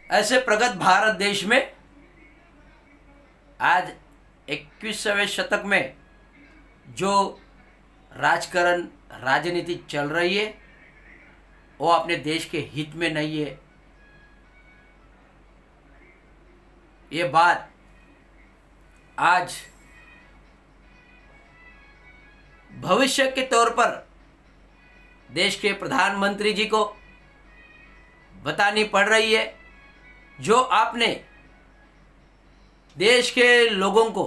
ऐसे प्रगत भारत देश में आज 21वें शतक में जो राजकारण राजनीति चल रही है वो अपने देश के हित में नहीं है। ये बात आज भविष्य के तौर पर देश के प्रधानमंत्री जी को बतानी पड़ रही है। जो आपने देश के लोगों को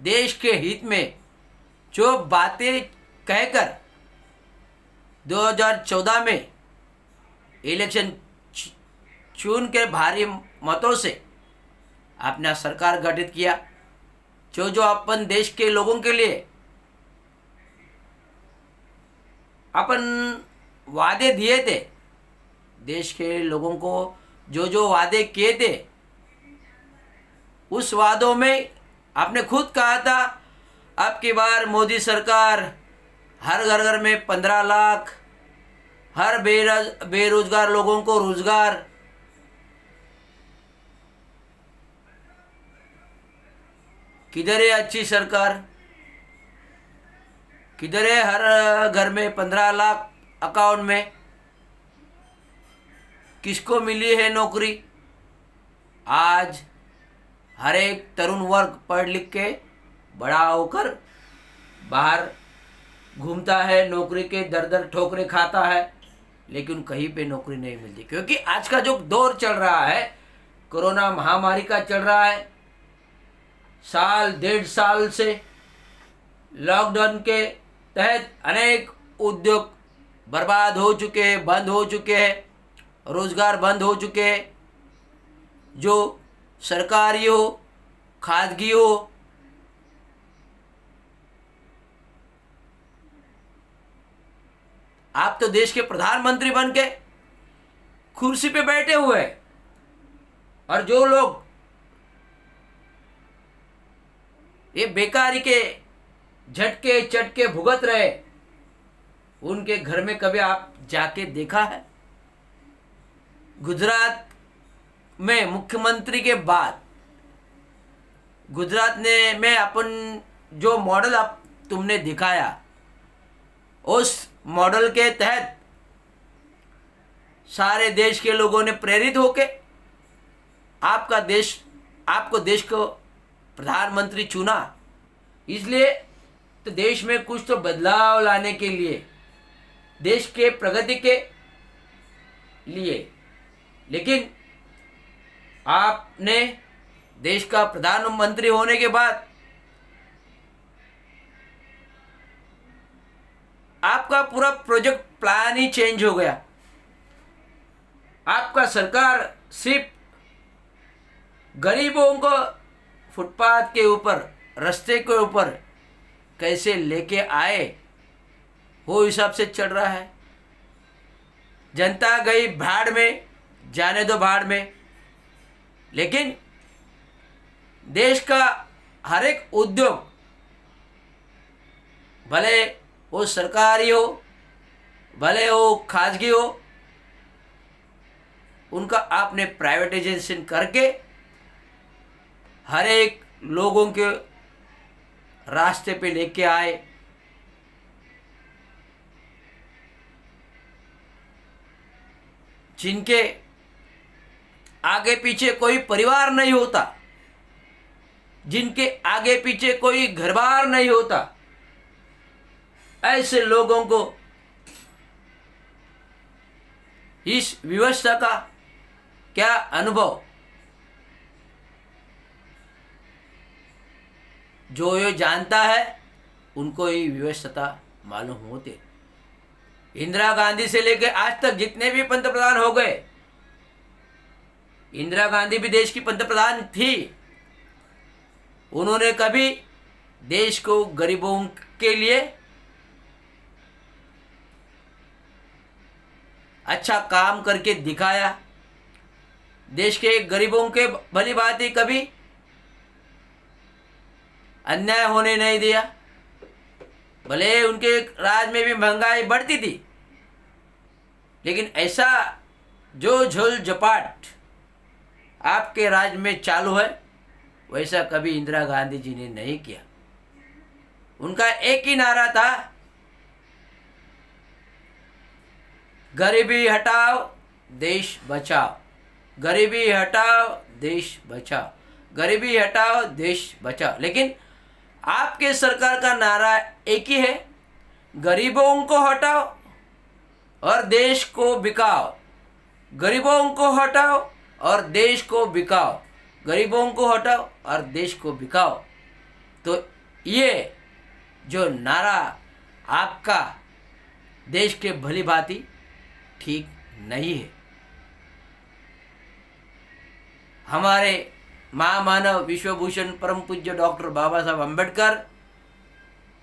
देश के हित में जो बातें कहकर 2014 में इलेक्शन चुन के भारी मतों से अपना सरकार गठित किया, जो अपन देश के लोगों के लिए अपन वादे दिए थे, देश के लोगों को जो वादे किए थे, उस वादों में आपने खुद कहा था अब की बार मोदी सरकार हर घर घर में 15 लाख, हर बेरोजगार लोगों को रोजगार, किधर है अच्छी सरकार? किधर है हर घर में 15 लाख अकाउंट में? किसको मिली है नौकरी? आज हर एक तरुण वर्ग पढ़ लिख के बड़ा होकर बाहर घूमता है, नौकरी के दर दर ठोकरे खाता है, लेकिन कहीं पे नौकरी नहीं मिलती। क्योंकि आज का जो दौर चल रहा है, कोरोना महामारी का चल रहा है, साल 1.5 साल से लॉकडाउन के तहत अनेक उद्योग बर्बाद हो चुके हैं, बंद हो चुके हैं, रोजगार बंद हो चुके हैं। जो सरकारी हो, खाजगी हो, आप तो देश के प्रधानमंत्री बन के कुर्सी पे बैठे हुए हैं, और जो लोग ये बेकारी के झटके चटके भुगत रहे, उनके घर में कभी आप जाके देखा है? गुजरात में मुख्यमंत्री के बाद गुजरात ने में अपन जो मॉडल आप तुमने दिखाया, उस मॉडल के तहत सारे देश के लोगों ने प्रेरित होके आपको देश को प्रधानमंत्री चुना। इसलिए तो देश में कुछ तो बदलाव लाने के लिए, देश के प्रगति के लिए, लेकिन आपने देश का प्रधानमंत्री होने के बाद आपका पूरा प्रोजेक्ट प्लान ही चेंज हो गया। आपका सरकार सिर्फ गरीबों को फुटपाथ के ऊपर, रास्ते के ऊपर कैसे लेके आए, वो हिसाब से चल रहा है। जनता गई भाड़ में, जाने दो भाड़ में, लेकिन देश का हर एक उद्योग, भले वो सरकारी हो, भले वो खाजगी हो, उनका आपने प्राइवेटाइजेशन करके हर एक लोगों के रास्ते पे लेके आए। जिनके आगे पीछे कोई परिवार नहीं होता, जिनके आगे पीछे कोई घरबार नहीं होता, ऐसे लोगों को इस व्यवस्था का क्या अनुभव? जो ये जानता है उनको ये व्यवस्था मालूम होते। इंदिरा गांधी से लेकर आज तक जितने भी पंतप्रधान हो गए, इंदिरा गांधी भी देश की पंतप्रधान थी, उन्होंने कभी देश को गरीबों के लिए अच्छा काम करके दिखाया। देश के गरीबों के भली भांति कभी अन्याय होने नहीं दिया। भले उनके राज में भी महंगाई बढ़ती थी, लेकिन ऐसा जो झोल झपाट आपके राज में चालू है, वैसा कभी इंदिरा गांधी जी ने नहीं किया। उनका एक ही नारा था, गरीबी हटाओ देश बचाओ, गरीबी हटाओ देश बचाओ, गरीबी हटाओ देश बचाओ। लेकिन आपके सरकार का नारा एक ही है, गरीबों को हटाओ और देश को बिकाओ, गरीबों को हटाओ और देश को बिकाओ, गरीबों को हटाओ और देश को बिकाओ। तो ये जो नारा आपका देश के भली भांति ठीक नहीं है। हमारे महामानव विश्वभूषण परम पूज्य डॉक्टर बाबा साहब अम्बेडकर,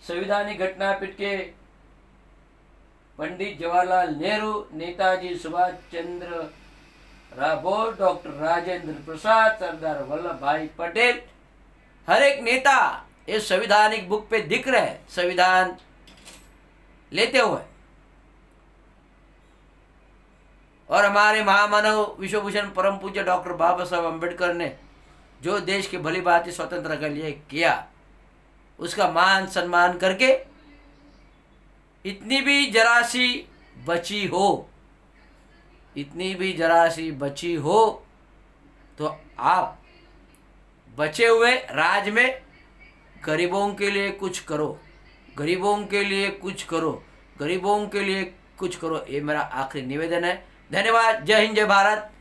संविधानिक घटनापीठ के पंडित जवाहरलाल नेहरू, नेताजी सुभाष चंद्र बोस, डॉक्टर राजेंद्र प्रसाद, सरदार वल्लभ भाई पटेल, हर एक नेता इस संविधानिक बुक पे दिख रहे हैं संविधान लेते हुए। और हमारे महामानव विश्वभूषण परम पूज्य डॉक्टर बाबा साहब अम्बेडकर ने जो देश के भली भांति स्वतंत्रता के लिए किया, उसका मान सम्मान करके इतनी भी जरा सी बची हो, इतनी भी जरा सी बची हो, तो आप बचे हुए राज में गरीबों के लिए कुछ करो, गरीबों के लिए कुछ करो, गरीबों के लिए कुछ करो। ये मेरा आखिरी निवेदन है। धन्यवाद। जय हिंद, जय भारत।